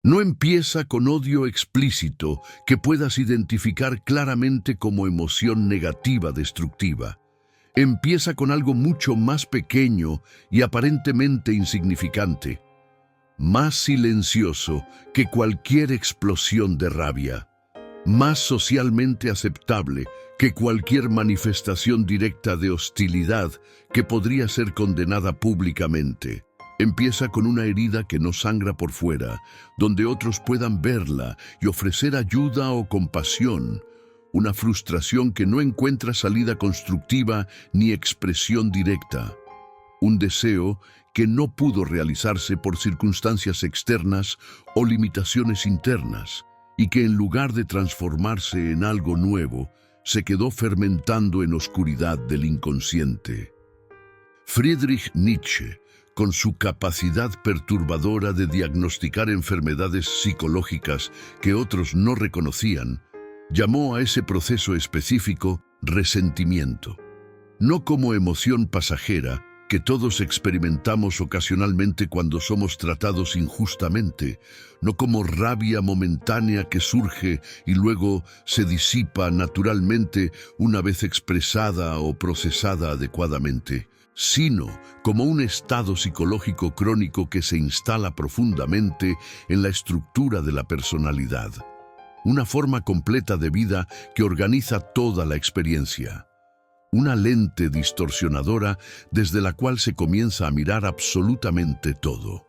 No empieza con odio explícito que puedas identificar claramente como emoción negativa destructiva. Empieza con algo mucho más pequeño y aparentemente insignificante, más silencioso que cualquier explosión de rabia, más socialmente aceptable que cualquier manifestación directa de hostilidad que podría ser condenada públicamente. Empieza con una herida que no sangra por fuera, donde otros puedan verla y ofrecer ayuda o compasión. Una frustración que no encuentra salida constructiva ni expresión directa. Un deseo que no pudo realizarse por circunstancias externas o limitaciones internas, y que en lugar de transformarse en algo nuevo, se quedó fermentando en oscuridad del inconsciente. Friedrich Nietzsche, con su capacidad perturbadora de diagnosticar enfermedades psicológicas que otros no reconocían, llamó a ese proceso específico resentimiento. No como emoción pasajera que todos experimentamos ocasionalmente cuando somos tratados injustamente, no como rabia momentánea que surge y luego se disipa naturalmente una vez expresada o procesada adecuadamente, sino como un estado psicológico crónico que se instala profundamente en la estructura de la personalidad. Una forma completa de vida que organiza toda la experiencia. Una lente distorsionadora desde la cual se comienza a mirar absolutamente todo.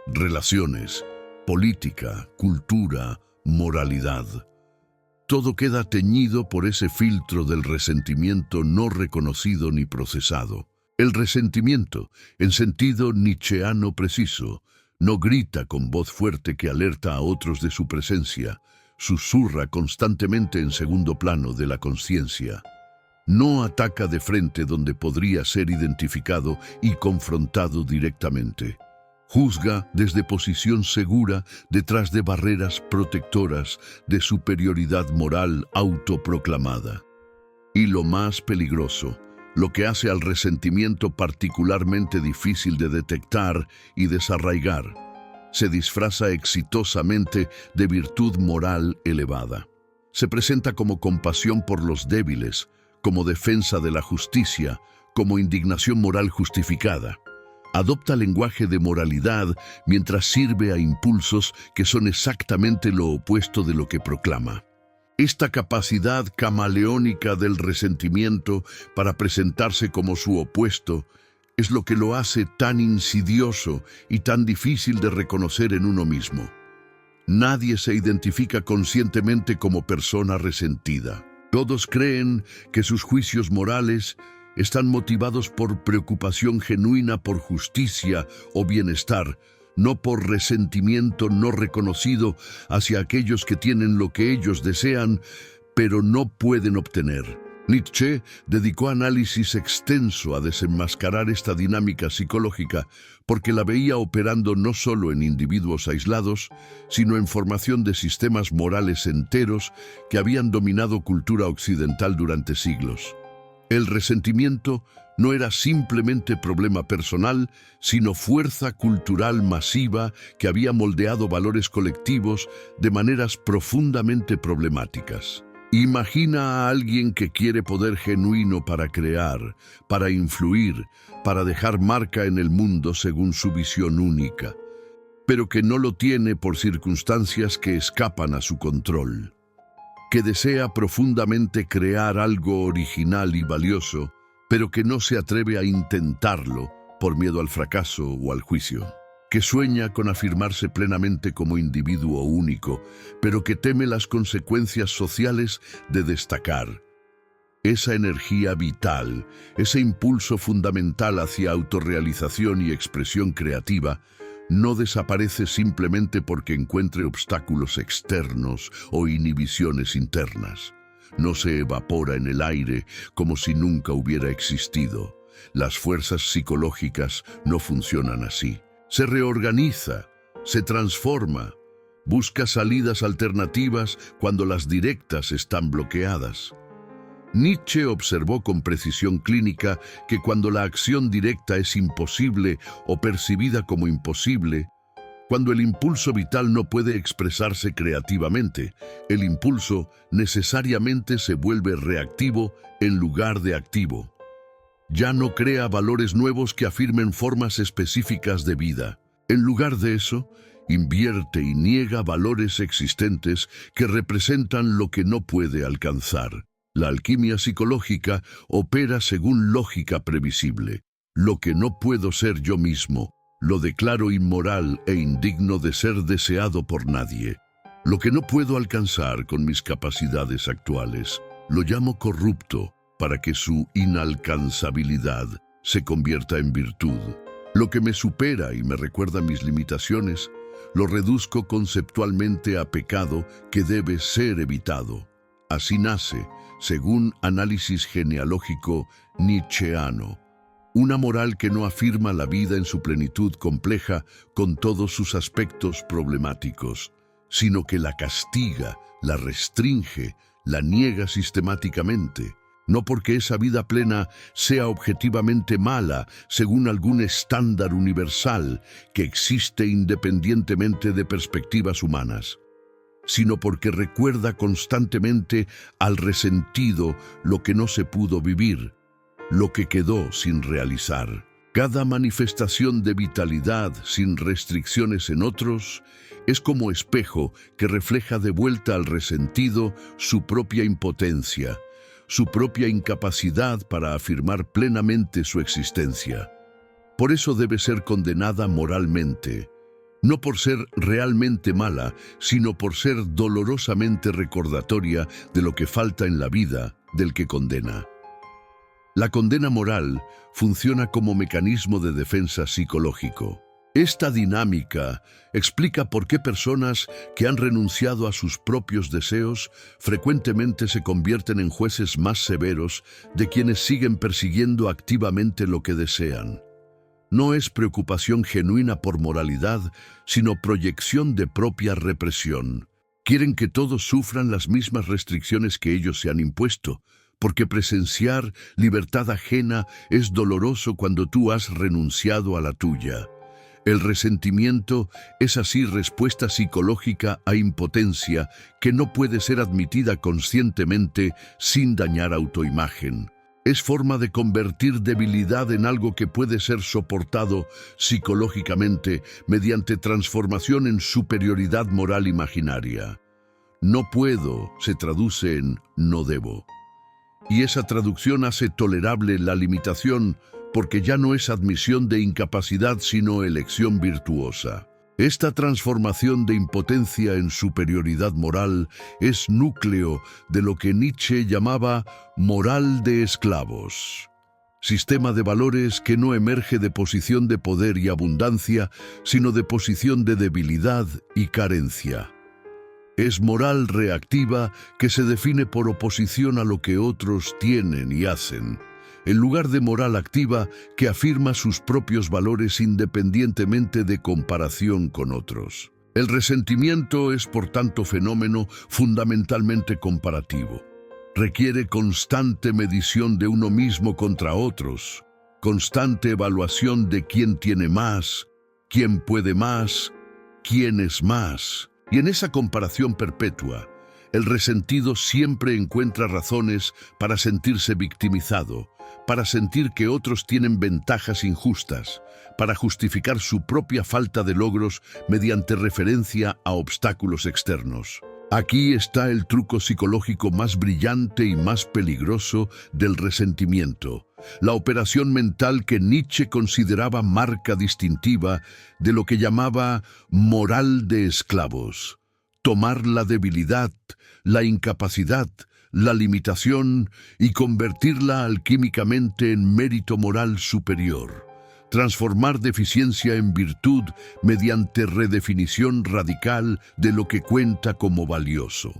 Relaciones, política, cultura, moralidad. Todo queda teñido por ese filtro del resentimiento no reconocido ni procesado. El resentimiento, en sentido nietzscheano preciso, no grita con voz fuerte que alerta a otros de su presencia, susurra constantemente en segundo plano de la conciencia. No ataca de frente donde podría ser identificado y confrontado directamente. Juzga desde posición segura detrás de barreras protectoras de superioridad moral autoproclamada. Y lo más peligroso, lo que hace al resentimiento particularmente difícil de detectar y desarraigar, se disfraza exitosamente de virtud moral elevada. Se presenta como compasión por los débiles, como defensa de la justicia, como indignación moral justificada. Adopta lenguaje de moralidad mientras sirve a impulsos que son exactamente lo opuesto de lo que proclama. Esta capacidad camaleónica del resentimiento para presentarse como su opuesto es lo que lo hace tan insidioso y tan difícil de reconocer en uno mismo. Nadie se identifica conscientemente como persona resentida. Todos creen que sus juicios morales están motivados por preocupación genuina por justicia o bienestar, no por resentimiento no reconocido hacia aquellos que tienen lo que ellos desean, pero no pueden obtener. Nietzsche dedicó análisis extenso a desenmascarar esta dinámica psicológica porque la veía operando no solo en individuos aislados, sino en formación de sistemas morales enteros que habían dominado cultura occidental durante siglos. El resentimiento no era simplemente problema personal, sino fuerza cultural masiva que había moldeado valores colectivos de maneras profundamente problemáticas. Imagina a alguien que quiere poder genuino para crear, para influir, para dejar marca en el mundo según su visión única, pero que no lo tiene por circunstancias que escapan a su control. Que desea profundamente crear algo original y valioso, pero que no se atreve a intentarlo por miedo al fracaso o al juicio. Que sueña con afirmarse plenamente como individuo único, pero que teme las consecuencias sociales de destacar. Esa energía vital, ese impulso fundamental hacia autorrealización y expresión creativa, no desaparece simplemente porque encuentre obstáculos externos o inhibiciones internas. No se evapora en el aire como si nunca hubiera existido. Las fuerzas psicológicas no funcionan así. Se reorganiza, se transforma, busca salidas alternativas cuando las directas están bloqueadas. Nietzsche observó con precisión clínica que cuando la acción directa es imposible o percibida como imposible, Cuando el impulso vital no puede expresarse creativamente, el impulso necesariamente se vuelve reactivo en lugar de activo. Ya no crea valores nuevos que afirmen formas específicas de vida. En lugar de eso, invierte y niega valores existentes que representan lo que no puede alcanzar. La alquimia psicológica opera según lógica previsible. Lo que no puedo ser yo mismo, lo declaro inmoral e indigno de ser deseado por nadie. Lo que no puedo alcanzar con mis capacidades actuales, lo llamo corrupto para que su inalcanzabilidad se convierta en virtud. Lo que me supera y me recuerda mis limitaciones, lo reduzco conceptualmente a pecado que debe ser evitado. Así nace, según análisis genealógico nietzscheano, una moral que no afirma la vida en su plenitud compleja con todos sus aspectos problemáticos, sino que la castiga, la restringe, la niega sistemáticamente. No porque esa vida plena sea objetivamente mala, según algún estándar universal que existe independientemente de perspectivas humanas, sino porque recuerda constantemente al resentido lo que no se pudo vivir, lo que quedó sin realizar. Cada manifestación de vitalidad sin restricciones en otros es como espejo que refleja de vuelta al resentido su propia impotencia, su propia incapacidad para afirmar plenamente su existencia. Por eso debe ser condenada moralmente, no por ser realmente mala, sino por ser dolorosamente recordatoria de lo que falta en la vida del que condena. La condena moral funciona como mecanismo de defensa psicológico. Esta dinámica explica por qué personas que han renunciado a sus propios deseos frecuentemente se convierten en jueces más severos de quienes siguen persiguiendo activamente lo que desean. No es preocupación genuina por moralidad, sino proyección de propia represión. Quieren que todos sufran las mismas restricciones que ellos se han impuesto, porque presenciar libertad ajena es doloroso cuando tú has renunciado a la tuya. El resentimiento es así respuesta psicológica a impotencia que no puede ser admitida conscientemente sin dañar autoimagen. Es forma de convertir debilidad en algo que puede ser soportado psicológicamente mediante transformación en superioridad moral imaginaria. No puedo se traduce en no debo. Y esa traducción hace tolerable la limitación porque ya no es admisión de incapacidad sino elección virtuosa. Esta transformación de impotencia en superioridad moral es núcleo de lo que Nietzsche llamaba moral de esclavos. Sistema de valores que no emerge de posición de poder y abundancia, sino de posición de debilidad y carencia. Es moral reactiva que se define por oposición a lo que otros tienen y hacen, en lugar de moral activa que afirma sus propios valores independientemente de comparación con otros. El resentimiento es, por tanto, fenómeno fundamentalmente comparativo. Requiere constante medición de uno mismo contra otros, constante evaluación de quién tiene más, quién puede más, quién es más. Y en esa comparación perpetua, el resentido siempre encuentra razones para sentirse victimizado, para sentir que otros tienen ventajas injustas, para justificar su propia falta de logros mediante referencia a obstáculos externos. Aquí está el truco psicológico más brillante y más peligroso del resentimiento, la operación mental que Nietzsche consideraba marca distintiva de lo que llamaba moral de esclavos. Tomar la debilidad, la incapacidad, la limitación y convertirla alquímicamente en mérito moral superior. Transformar deficiencia en virtud mediante redefinición radical de lo que cuenta como valioso.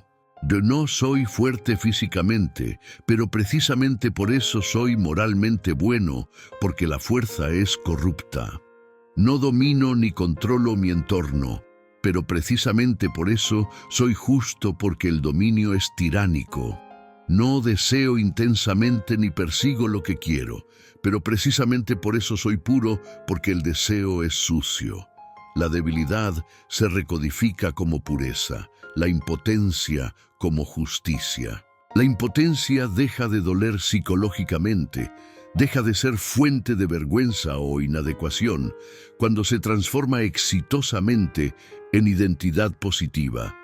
Yo no soy fuerte físicamente, pero precisamente por eso soy moralmente bueno, porque la fuerza es corrupta. No domino ni controlo mi entorno, pero precisamente por eso soy justo, porque el dominio es tiránico. No deseo intensamente ni persigo lo que quiero, pero precisamente por eso soy puro, porque el deseo es sucio. La debilidad se recodifica como pureza, la impotencia como justicia. La impotencia deja de doler psicológicamente, deja de ser fuente de vergüenza o inadecuación cuando se transforma exitosamente en identidad positiva.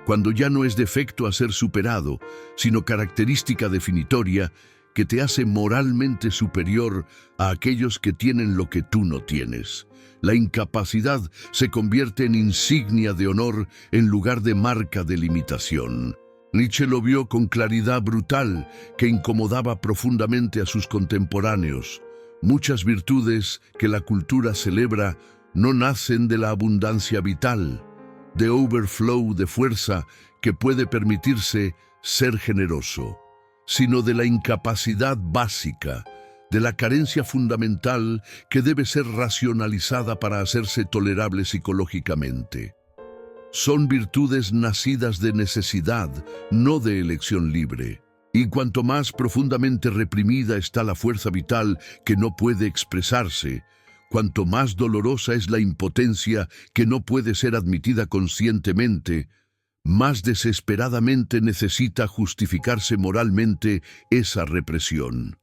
Cuando ya no es defecto a ser superado, sino característica definitoria que te hace moralmente superior a aquellos que tienen lo que tú no tienes. La incapacidad se convierte en insignia de honor en lugar de marca de limitación. Nietzsche lo vio con claridad brutal que incomodaba profundamente a sus contemporáneos. Muchas virtudes que la cultura celebra no nacen de la abundancia vital, de overflow de fuerza que puede permitirse ser generoso, sino de la incapacidad básica, de la carencia fundamental que debe ser racionalizada para hacerse tolerable psicológicamente. Son virtudes nacidas de necesidad, no de elección libre. Y cuanto más profundamente reprimida está la fuerza vital que no puede expresarse, cuanto más dolorosa es la impotencia que no puede ser admitida conscientemente, más desesperadamente necesita justificarse moralmente esa represión.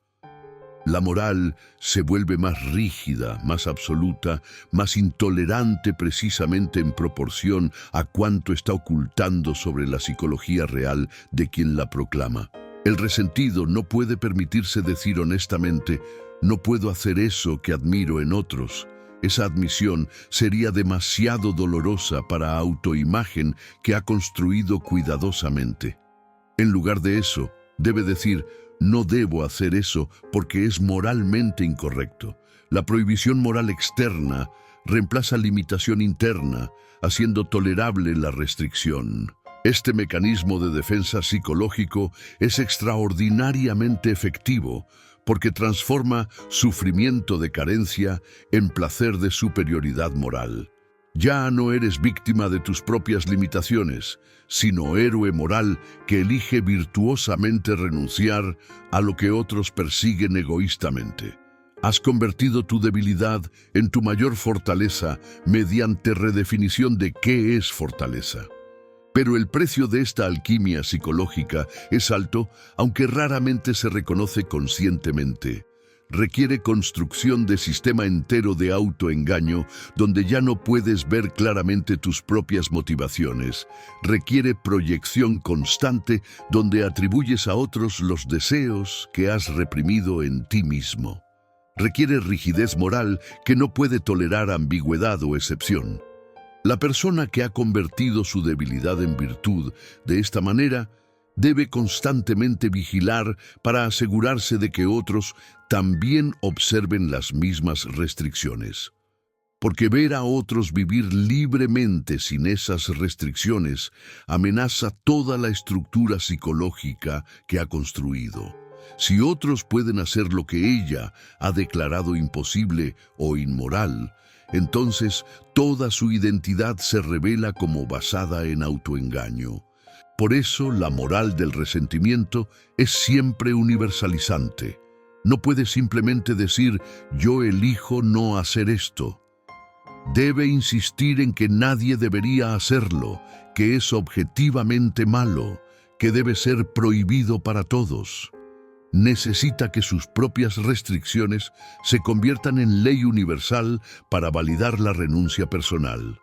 La moral se vuelve más rígida, más absoluta, más intolerante precisamente en proporción a cuánto está ocultando sobre la psicología real de quien la proclama. El resentido no puede permitirse decir honestamente, no puedo hacer eso que admiro en otros. Esa admisión sería demasiado dolorosa para autoimagen que ha construido cuidadosamente. En lugar de eso, debe decir, no debo hacer eso porque es moralmente incorrecto. La prohibición moral externa reemplaza limitación interna, haciendo tolerable la restricción. Este mecanismo de defensa psicológico es extraordinariamente efectivo porque transforma sufrimiento de carencia en placer de superioridad moral. Ya no eres víctima de tus propias limitaciones, sino héroe moral que elige virtuosamente renunciar a lo que otros persiguen egoístamente. Has convertido tu debilidad en tu mayor fortaleza mediante redefinición de qué es fortaleza. Pero el precio de esta alquimia psicológica es alto, aunque raramente se reconoce conscientemente. Requiere construcción de sistema entero de autoengaño donde ya no puedes ver claramente tus propias motivaciones. Requiere proyección constante donde atribuyes a otros los deseos que has reprimido en ti mismo. Requiere rigidez moral que no puede tolerar ambigüedad o excepción. La persona que ha convertido su debilidad en virtud de esta manera debe constantemente vigilar para asegurarse de que otros también observen las mismas restricciones. Porque ver a otros vivir libremente sin esas restricciones amenaza toda la estructura psicológica que ha construido. Si otros pueden hacer lo que ella ha declarado imposible o inmoral, entonces toda su identidad se revela como basada en autoengaño. Por eso la moral del resentimiento es siempre universalizante. No puede simplemente decir, yo elijo no hacer esto. Debe insistir en que nadie debería hacerlo, que es objetivamente malo, que debe ser prohibido para todos. Necesita que sus propias restricciones se conviertan en ley universal para validar la renuncia personal.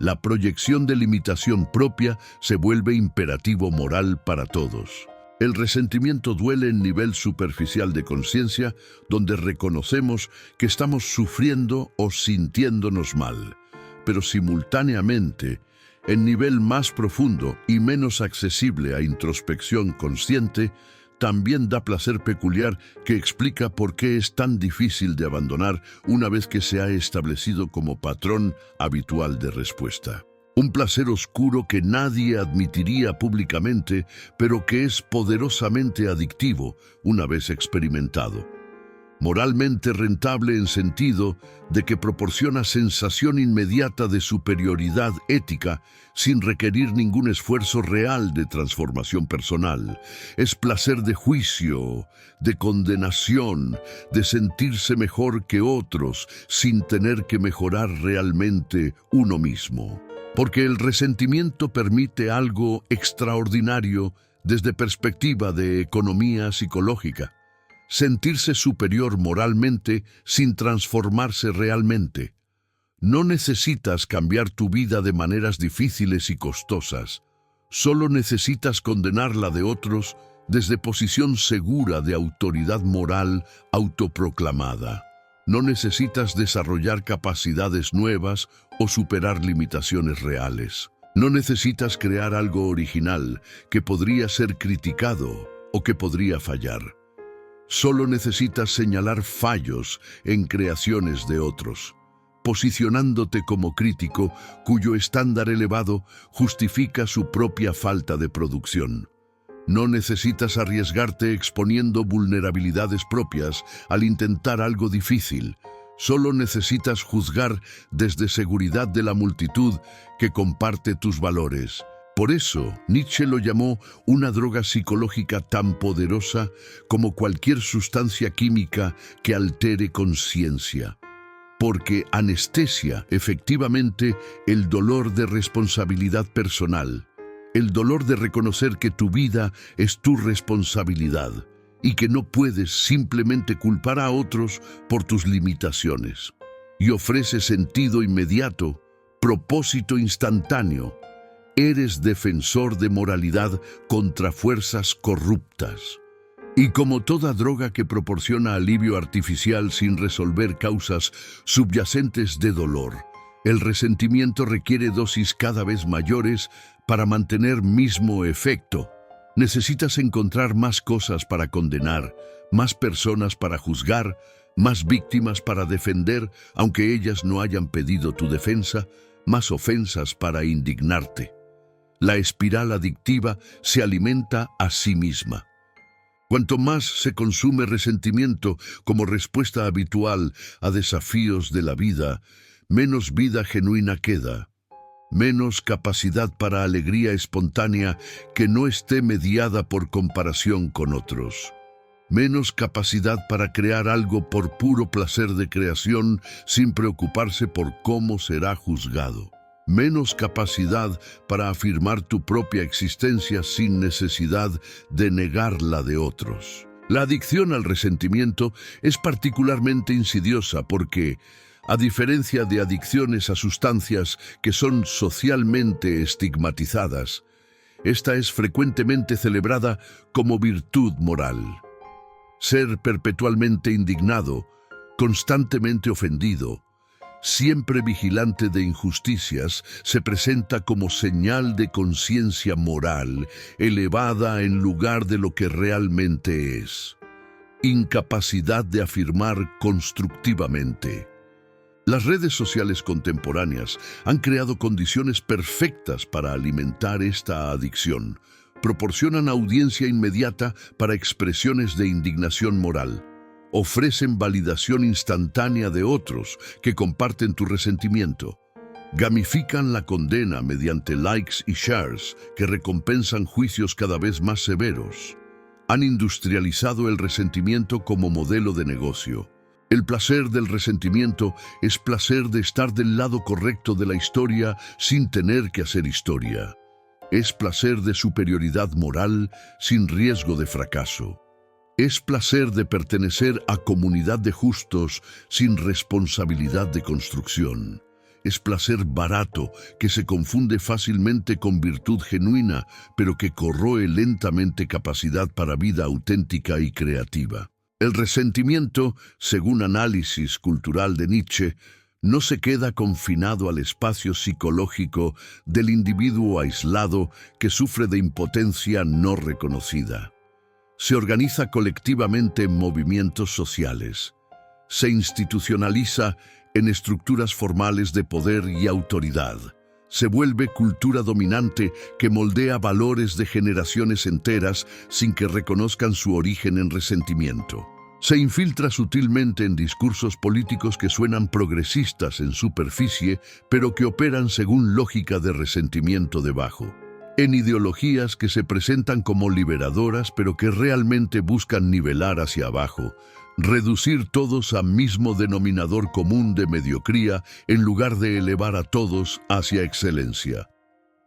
La proyección de limitación propia se vuelve imperativo moral para todos. El resentimiento duele en nivel superficial de conciencia, donde reconocemos que estamos sufriendo o sintiéndonos mal, pero simultáneamente, en nivel más profundo y menos accesible a introspección consciente, también da placer peculiar que explica por qué es tan difícil de abandonar una vez que se ha establecido como patrón habitual de respuesta. Un placer oscuro que nadie admitiría públicamente, pero que es poderosamente adictivo una vez experimentado. Moralmente rentable en sentido de que proporciona sensación inmediata de superioridad ética sin requerir ningún esfuerzo real de transformación personal. Es placer de juicio, de condenación, de sentirse mejor que otros sin tener que mejorar realmente uno mismo. Porque el resentimiento permite algo extraordinario desde perspectiva de economía psicológica. Sentirse superior moralmente sin transformarse realmente. No necesitas cambiar tu vida de maneras difíciles y costosas. Solo necesitas condenar la de otros desde posición segura de autoridad moral autoproclamada. No necesitas desarrollar capacidades nuevas o superar limitaciones reales. No necesitas crear algo original que podría ser criticado o que podría fallar. Solo necesitas señalar fallos en creaciones de otros, posicionándote como crítico cuyo estándar elevado justifica su propia falta de producción. No necesitas arriesgarte exponiendo vulnerabilidades propias al intentar algo difícil. Solo necesitas juzgar desde seguridad de la multitud que comparte tus valores. Por eso, Nietzsche lo llamó una droga psicológica tan poderosa como cualquier sustancia química que altere conciencia. Porque anestesia efectivamente el dolor de responsabilidad personal, el dolor de reconocer que tu vida es tu responsabilidad y que no puedes simplemente culpar a otros por tus limitaciones. Y ofrece sentido inmediato, propósito instantáneo. Eres defensor de moralidad contra fuerzas corruptas. Y como toda droga que proporciona alivio artificial sin resolver causas subyacentes de dolor, el resentimiento requiere dosis cada vez mayores para mantener mismo efecto. Necesitas encontrar más cosas para condenar, más personas para juzgar, más víctimas para defender, aunque ellas no hayan pedido tu defensa, más ofensas para indignarte. La espiral adictiva se alimenta a sí misma. Cuanto más se consume resentimiento como respuesta habitual a desafíos de la vida, menos vida genuina queda, menos capacidad para alegría espontánea que no esté mediada por comparación con otros, menos capacidad para crear algo por puro placer de creación sin preocuparse por cómo será juzgado. Menos capacidad para afirmar tu propia existencia sin necesidad de negar la de otros. La adicción al resentimiento es particularmente insidiosa porque, a diferencia de adicciones a sustancias que son socialmente estigmatizadas, esta es frecuentemente celebrada como virtud moral. Ser perpetualmente indignado, constantemente ofendido, siempre vigilante de injusticias, se presenta como señal de conciencia moral elevada en lugar de lo que realmente es. Incapacidad de afirmar constructivamente. Las redes sociales contemporáneas han creado condiciones perfectas para alimentar esta adicción. Proporcionan audiencia inmediata para expresiones de indignación moral. Ofrecen validación instantánea de otros que comparten tu resentimiento. Gamifican la condena mediante likes y shares que recompensan juicios cada vez más severos. Han industrializado el resentimiento como modelo de negocio. El placer del resentimiento es placer de estar del lado correcto de la historia sin tener que hacer historia. Es placer de superioridad moral sin riesgo de fracaso. Es placer de pertenecer a comunidad de justos sin responsabilidad de construcción. Es placer barato que se confunde fácilmente con virtud genuina, pero que corroe lentamente capacidad para vida auténtica y creativa. El resentimiento, según análisis cultural de Nietzsche, no se queda confinado al espacio psicológico del individuo aislado que sufre de impotencia no reconocida. Se organiza colectivamente en movimientos sociales. Se institucionaliza en estructuras formales de poder y autoridad. Se vuelve cultura dominante que moldea valores de generaciones enteras sin que reconozcan su origen en resentimiento. Se infiltra sutilmente en discursos políticos que suenan progresistas en superficie, pero que operan según lógica de resentimiento debajo. En ideologías que se presentan como liberadoras, pero que realmente buscan nivelar hacia abajo, reducir todos a mismo denominador común de mediocría en lugar de elevar a todos hacia excelencia.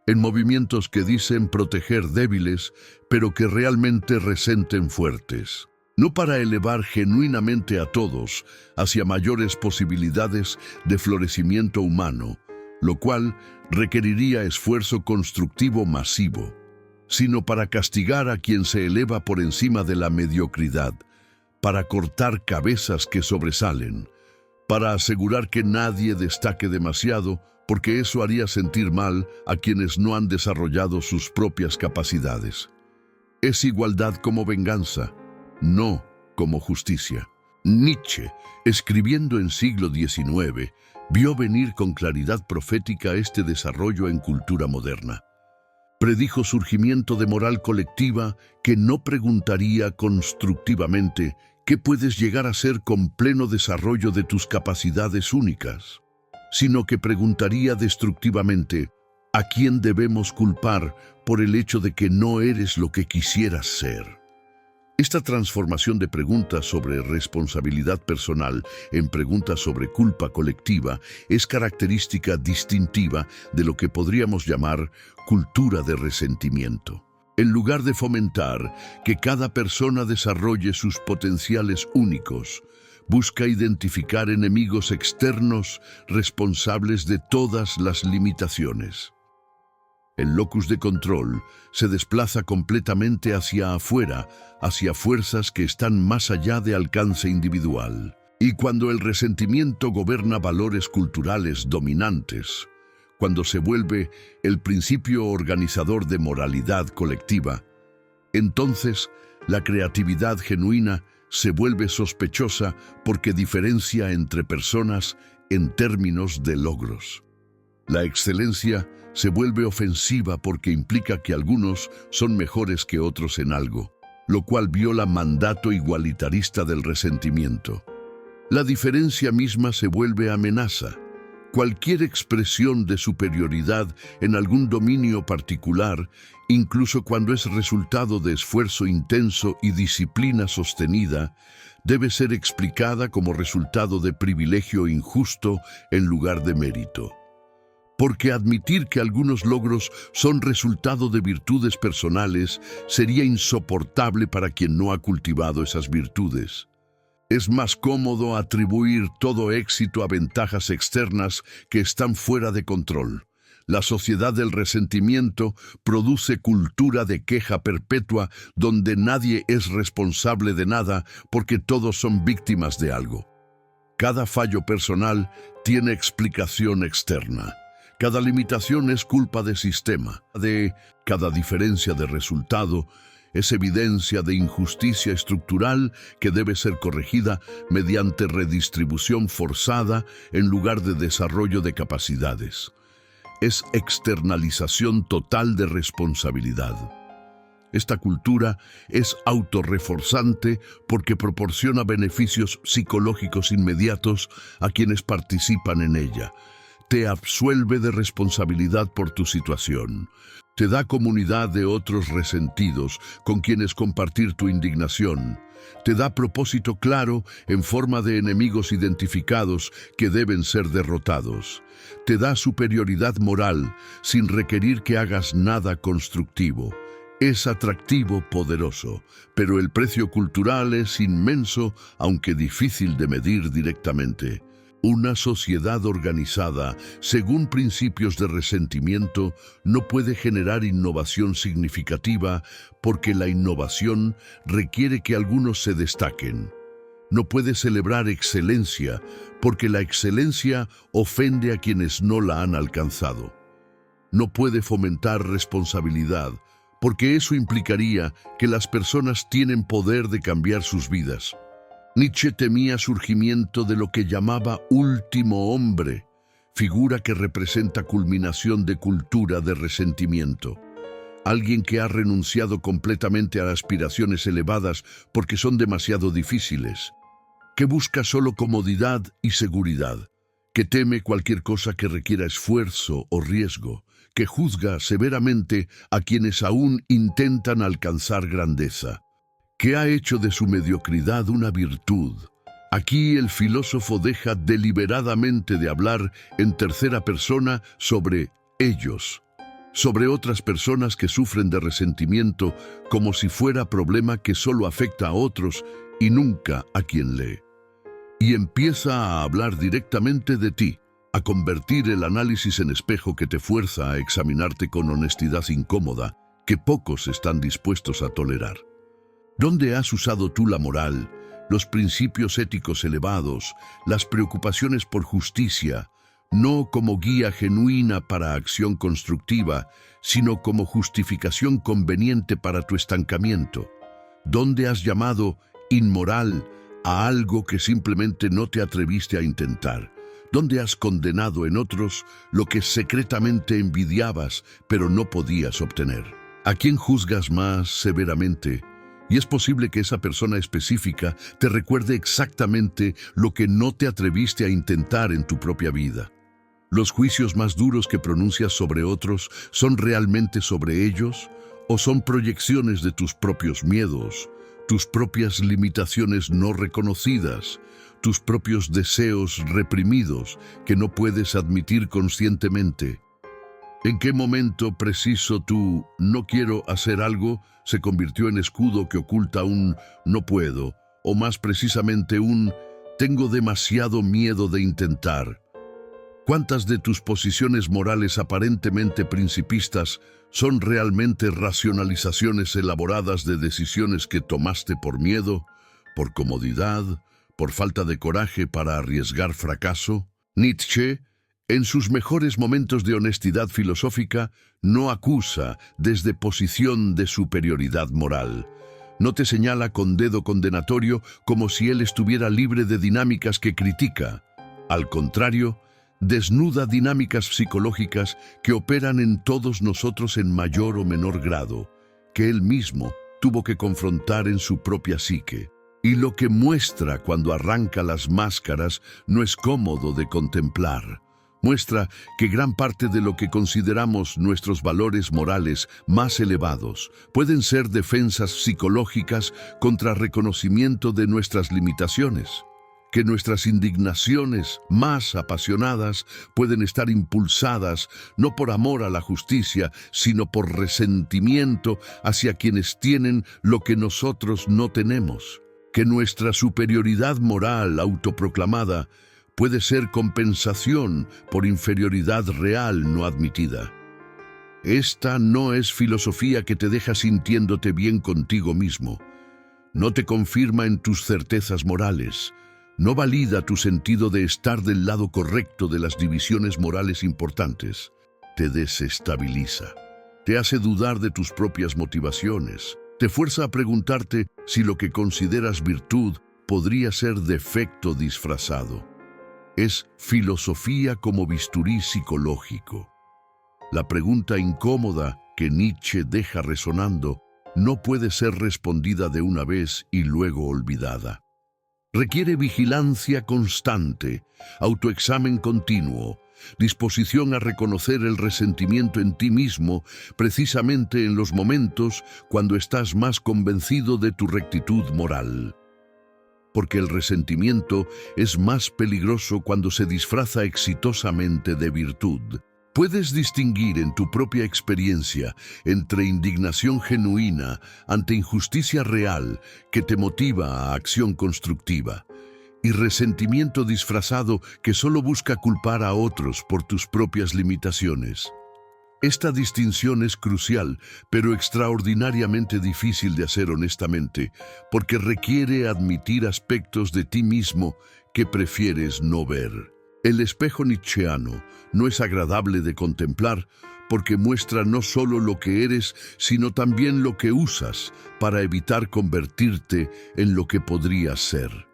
En movimientos que dicen proteger débiles, pero que realmente resenten fuertes. No para elevar genuinamente a todos hacia mayores posibilidades de florecimiento humano, lo cual requeriría esfuerzo constructivo masivo, sino para castigar a quien se eleva por encima de la mediocridad, para cortar cabezas que sobresalen, para asegurar que nadie destaque demasiado, porque eso haría sentir mal a quienes no han desarrollado sus propias capacidades. Es igualdad como venganza, no como justicia. Nietzsche, escribiendo en siglo XIX, vio venir con claridad profética este desarrollo en cultura moderna. Predijo surgimiento de moral colectiva que no preguntaría constructivamente qué puedes llegar a ser con pleno desarrollo de tus capacidades únicas, sino que preguntaría destructivamente ¿a quién debemos culpar por el hecho de que no eres lo que quisieras ser? Esta transformación de preguntas sobre responsabilidad personal en preguntas sobre culpa colectiva es característica distintiva de lo que podríamos llamar cultura de resentimiento. En lugar de fomentar que cada persona desarrolle sus potenciales únicos, busca identificar enemigos externos responsables de todas las limitaciones. El locus de control se desplaza completamente hacia afuera, hacia fuerzas que están más allá de alcance individual. Y cuando el resentimiento gobierna valores culturales dominantes, cuando se vuelve el principio organizador de moralidad colectiva, entonces la creatividad genuina se vuelve sospechosa porque diferencia entre personas en términos de logros. La excelencia se vuelve ofensiva porque implica que algunos son mejores que otros en algo, lo cual viola mandato igualitarista del resentimiento. La diferencia misma se vuelve amenaza. Cualquier expresión de superioridad en algún dominio particular, incluso cuando es resultado de esfuerzo intenso y disciplina sostenida, debe ser explicada como resultado de privilegio injusto en lugar de mérito. Porque admitir que algunos logros son resultado de virtudes personales sería insoportable para quien no ha cultivado esas virtudes. Es más cómodo atribuir todo éxito a ventajas externas que están fuera de control. La sociedad del resentimiento produce cultura de queja perpetua donde nadie es responsable de nada porque todos son víctimas de algo. Cada fallo personal tiene explicación externa. Cada limitación es culpa de sistema. Cada diferencia de resultado es evidencia de injusticia estructural que debe ser corregida mediante redistribución forzada en lugar de desarrollo de capacidades. Es externalización total de responsabilidad. Esta cultura es autorreforzante porque proporciona beneficios psicológicos inmediatos a quienes participan en ella. Te absuelve de responsabilidad por tu situación. Te da comunidad de otros resentidos con quienes compartir tu indignación. Te da propósito claro en forma de enemigos identificados que deben ser derrotados. Te da superioridad moral sin requerir que hagas nada constructivo. Es atractivo, poderoso, pero el precio cultural es inmenso, aunque difícil de medir directamente. Una sociedad organizada, según principios de resentimiento, no puede generar innovación significativa porque la innovación requiere que algunos se destaquen. No puede celebrar excelencia porque la excelencia ofende a quienes no la han alcanzado. No puede fomentar responsabilidad porque eso implicaría que las personas tienen poder de cambiar sus vidas. Nietzsche temía surgimiento de lo que llamaba último hombre, figura que representa culminación de cultura de resentimiento. alguien que ha renunciado completamente a aspiraciones elevadas porque son demasiado difíciles, que busca solo comodidad y seguridad, que teme cualquier cosa que requiera esfuerzo o riesgo, que juzga severamente a quienes aún intentan alcanzar grandeza, que ha hecho de su mediocridad una virtud. Aquí el filósofo deja deliberadamente de hablar en tercera persona sobre ellos, sobre otras personas que sufren de resentimiento como si fuera problema que solo afecta a otros y nunca a quien lee. Y empieza a hablar directamente de ti, a convertir el análisis en espejo que te fuerza a examinarte con honestidad incómoda que pocos están dispuestos a tolerar. ¿Dónde has usado tú la moral, los principios éticos elevados, las preocupaciones por justicia, no como guía genuina para acción constructiva, sino como justificación conveniente para tu estancamiento? ¿Dónde has llamado inmoral a algo que simplemente no te atreviste a intentar? ¿Dónde has condenado en otros lo que secretamente envidiabas pero no podías obtener? ¿A quién juzgas más severamente? Y es posible que esa persona específica te recuerde exactamente lo que no te atreviste a intentar en tu propia vida. ¿Los juicios más duros que pronuncias sobre otros son realmente sobre ellos o son proyecciones de tus propios miedos, tus propias limitaciones no reconocidas, tus propios deseos reprimidos que no puedes admitir conscientemente? ¿En qué momento preciso tu no quiero hacer algo se convirtió en escudo que oculta un no puedo, o más precisamente un tengo demasiado miedo de intentar? ¿Cuántas de tus posiciones morales aparentemente principistas son realmente racionalizaciones elaboradas de decisiones que tomaste por miedo, por comodidad, por falta de coraje para arriesgar fracaso? Nietzsche, en sus mejores momentos de honestidad filosófica, no acusa desde posición de superioridad moral. No te señala con dedo condenatorio como si él estuviera libre de dinámicas que critica. Al contrario, desnuda dinámicas psicológicas que operan en todos nosotros en mayor o menor grado, que él mismo tuvo que confrontar en su propia psique. Y lo que muestra cuando arranca las máscaras no es cómodo de contemplar. Muestra que gran parte de lo que consideramos nuestros valores morales más elevados pueden ser defensas psicológicas contra reconocimiento de nuestras limitaciones, que nuestras indignaciones más apasionadas pueden estar impulsadas no por amor a la justicia, sino por resentimiento hacia quienes tienen lo que nosotros no tenemos, que nuestra superioridad moral autoproclamada puede ser compensación por inferioridad real no admitida. Esta no es filosofía que te deja sintiéndote bien contigo mismo. No te confirma en tus certezas morales. No valida tu sentido de estar del lado correcto de las divisiones morales importantes. Te desestabiliza. Te hace dudar de tus propias motivaciones. Te fuerza a preguntarte si lo que consideras virtud podría ser defecto disfrazado. Es filosofía como bisturí psicológico. La pregunta incómoda que Nietzsche deja resonando no puede ser respondida de una vez y luego olvidada. Requiere vigilancia constante, autoexamen continuo, disposición a reconocer el resentimiento en ti mismo precisamente en los momentos cuando estás más convencido de tu rectitud moral. Porque el resentimiento es más peligroso cuando se disfraza exitosamente de virtud. Puedes distinguir en tu propia experiencia entre indignación genuina ante injusticia real que te motiva a acción constructiva y resentimiento disfrazado que solo busca culpar a otros por tus propias limitaciones. Esta distinción es crucial, pero extraordinariamente difícil de hacer honestamente, porque requiere admitir aspectos de ti mismo que prefieres no ver. El espejo nietzscheano no es agradable de contemplar porque muestra no solo lo que eres, sino también lo que usas para evitar convertirte en lo que podrías ser.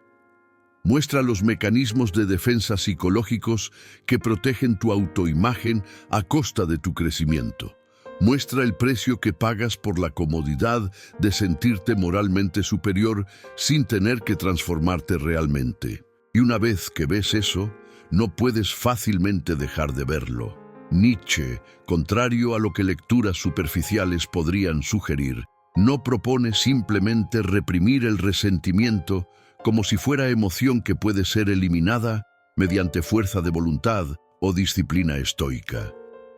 Muestra los mecanismos de defensa psicológicos que protegen tu autoimagen a costa de tu crecimiento. Muestra el precio que pagas por la comodidad de sentirte moralmente superior sin tener que transformarte realmente. Y una vez que ves eso, no puedes fácilmente dejar de verlo. Nietzsche, contrario a lo que lecturas superficiales podrían sugerir, no propone simplemente reprimir el resentimiento como si fuera emoción que puede ser eliminada mediante fuerza de voluntad o disciplina estoica.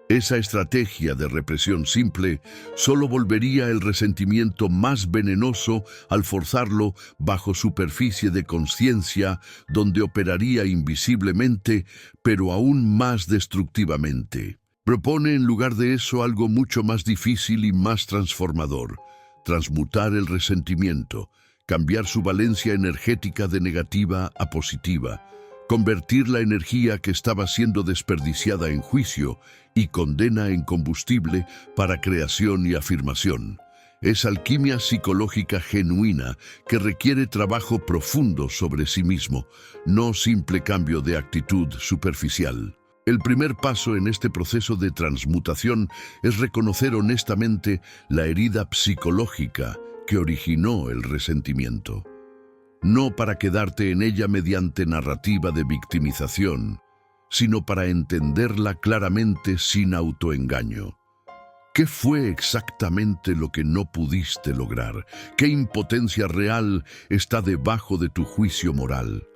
Esa estrategia de represión simple solo volvería el resentimiento más venenoso al forzarlo bajo superficie de conciencia, donde operaría invisiblemente, pero aún más destructivamente. Propone en lugar de eso algo mucho más difícil y más transformador: transmutar el resentimiento, cambiar su valencia energética de negativa a positiva, convertir la energía que estaba siendo desperdiciada en juicio y condena en combustible para creación y afirmación. Es alquimia psicológica genuina que requiere trabajo profundo sobre sí mismo, no simple cambio de actitud superficial. El primer paso en este proceso de transmutación es reconocer honestamente la herida psicológica que originó el resentimiento. No para quedarte en ella mediante narrativa de victimización, sino para entenderla claramente sin autoengaño. ¿Qué fue exactamente lo que no pudiste lograr? ¿Qué impotencia real está debajo de tu juicio moral?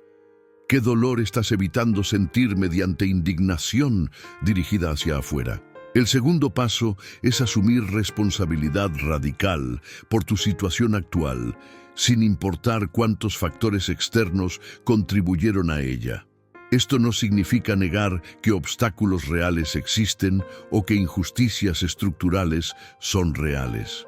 ¿Qué dolor estás evitando sentir mediante indignación dirigida hacia afuera? El segundo paso es asumir responsabilidad radical por tu situación actual, sin importar cuántos factores externos contribuyeron a ella. Esto no significa negar que obstáculos reales existen o que injusticias estructurales son reales.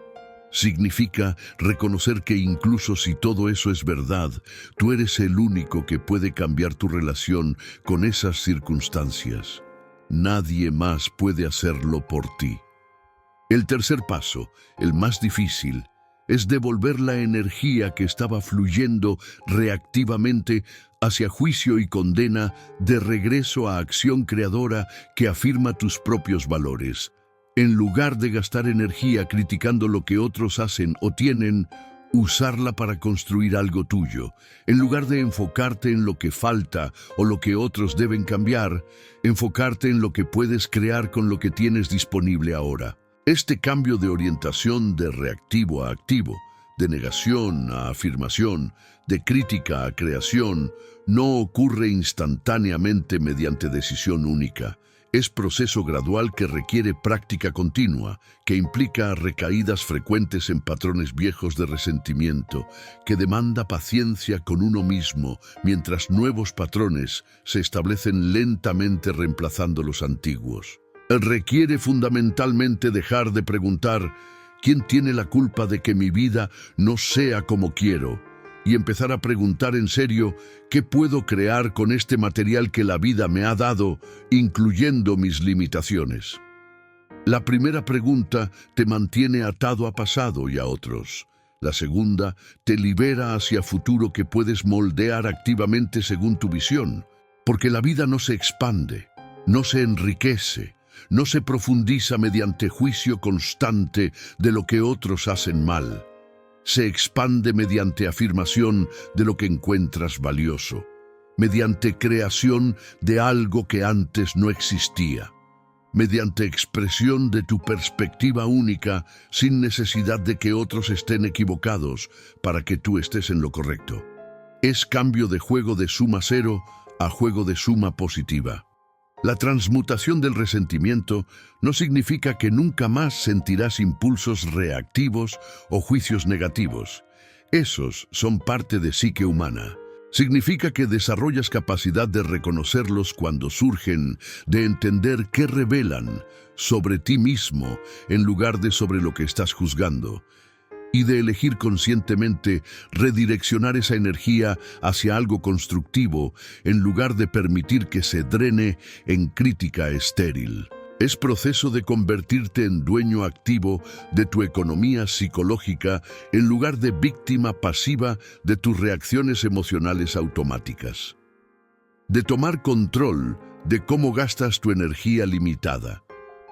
Significa reconocer que incluso si todo eso es verdad, tú eres el único que puede cambiar tu relación con esas circunstancias. Nadie más puede hacerlo por ti. El tercer paso, el más difícil, es devolver la energía que estaba fluyendo reactivamente hacia juicio y condena de regreso a acción creadora que afirma tus propios valores. En lugar de gastar energía criticando lo que otros hacen o tienen, usarla para construir algo tuyo. En lugar de enfocarte en lo que falta o lo que otros deben cambiar, enfocarte en lo que puedes crear con lo que tienes disponible ahora. Este cambio de orientación de reactivo a activo, de negación a afirmación, de crítica a creación, no ocurre instantáneamente mediante decisión única. Es proceso gradual que requiere práctica continua, que implica recaídas frecuentes en patrones viejos de resentimiento, que demanda paciencia con uno mismo, mientras nuevos patrones se establecen lentamente reemplazando los antiguos. Requiere fundamentalmente dejar de preguntar ¿quién tiene la culpa de que mi vida no sea como quiero? Y empezar a preguntar en serio ¿qué puedo crear con este material que la vida me ha dado, incluyendo mis limitaciones? La primera pregunta te mantiene atado a pasado y a otros. La segunda te libera hacia futuro que puedes moldear activamente según tu visión, porque la vida no se expande, no se enriquece, no se profundiza mediante juicio constante de lo que otros hacen mal. Se expande mediante afirmación de lo que encuentras valioso, mediante creación de algo que antes no existía, mediante expresión de tu perspectiva única sin necesidad de que otros estén equivocados para que tú estés en lo correcto. Es cambio de juego de suma cero a juego de suma positiva. La transmutación del resentimiento no significa que nunca más sentirás impulsos reactivos o juicios negativos. Esos son parte de psique humana. Significa que desarrollas capacidad de reconocerlos cuando surgen, de entender qué revelan sobre ti mismo en lugar de sobre lo que estás juzgando, y de elegir conscientemente redireccionar esa energía hacia algo constructivo en lugar de permitir que se drene en crítica estéril. Es proceso de convertirte en dueño activo de tu economía psicológica en lugar de víctima pasiva de tus reacciones emocionales automáticas. De tomar control de cómo gastas tu energía limitada.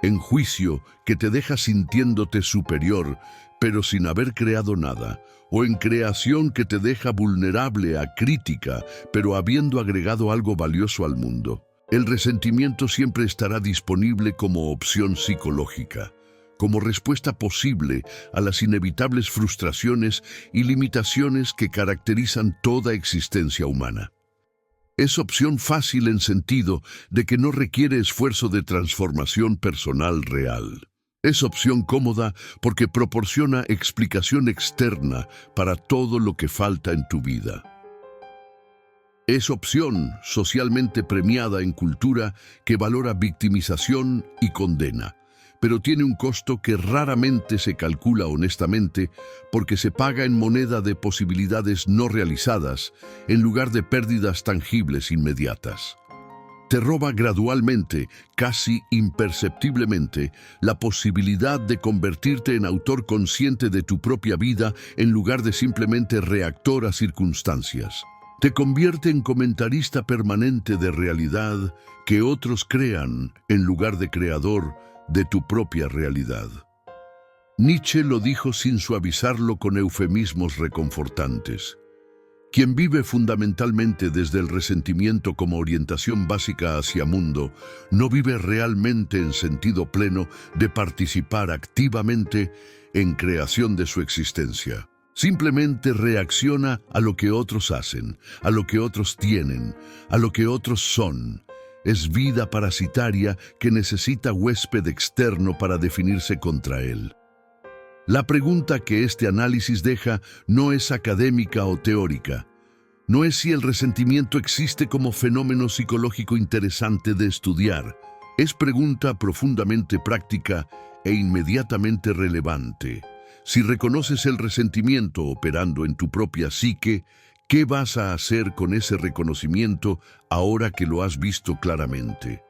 en juicio que te deja sintiéndote superior, pero sin haber creado nada, o en creación que te deja vulnerable a crítica, pero habiendo agregado algo valioso al mundo. El resentimiento siempre estará disponible como opción psicológica, como respuesta posible a las inevitables frustraciones y limitaciones que caracterizan toda existencia humana. Es opción fácil en sentido de que no requiere esfuerzo de transformación personal real. Es opción cómoda porque proporciona explicación externa para todo lo que falta en tu vida. Es opción socialmente premiada en cultura que valora victimización y condena, pero tiene un costo que raramente se calcula honestamente porque se paga en moneda de posibilidades no realizadas en lugar de pérdidas tangibles inmediatas. Te roba gradualmente, casi imperceptiblemente, la posibilidad de convertirte en autor consciente de tu propia vida en lugar de simplemente reactor a circunstancias. Te convierte en comentarista permanente de realidad que otros crean en lugar de creador de tu propia realidad. Nietzsche lo dijo sin suavizarlo con eufemismos reconfortantes. Quien vive fundamentalmente desde el resentimiento como orientación básica hacia mundo, no vive realmente en sentido pleno de participar activamente en creación de su existencia. Simplemente reacciona a lo que otros hacen, a lo que otros tienen, a lo que otros son. Es vida parasitaria que necesita huésped externo para definirse contra él. La pregunta que este análisis deja no es académica o teórica. No es si el resentimiento existe como fenómeno psicológico interesante de estudiar. Es pregunta profundamente práctica e inmediatamente relevante. Si reconoces el resentimiento operando en tu propia psique, ¿qué vas a hacer con ese reconocimiento ahora que lo has visto claramente?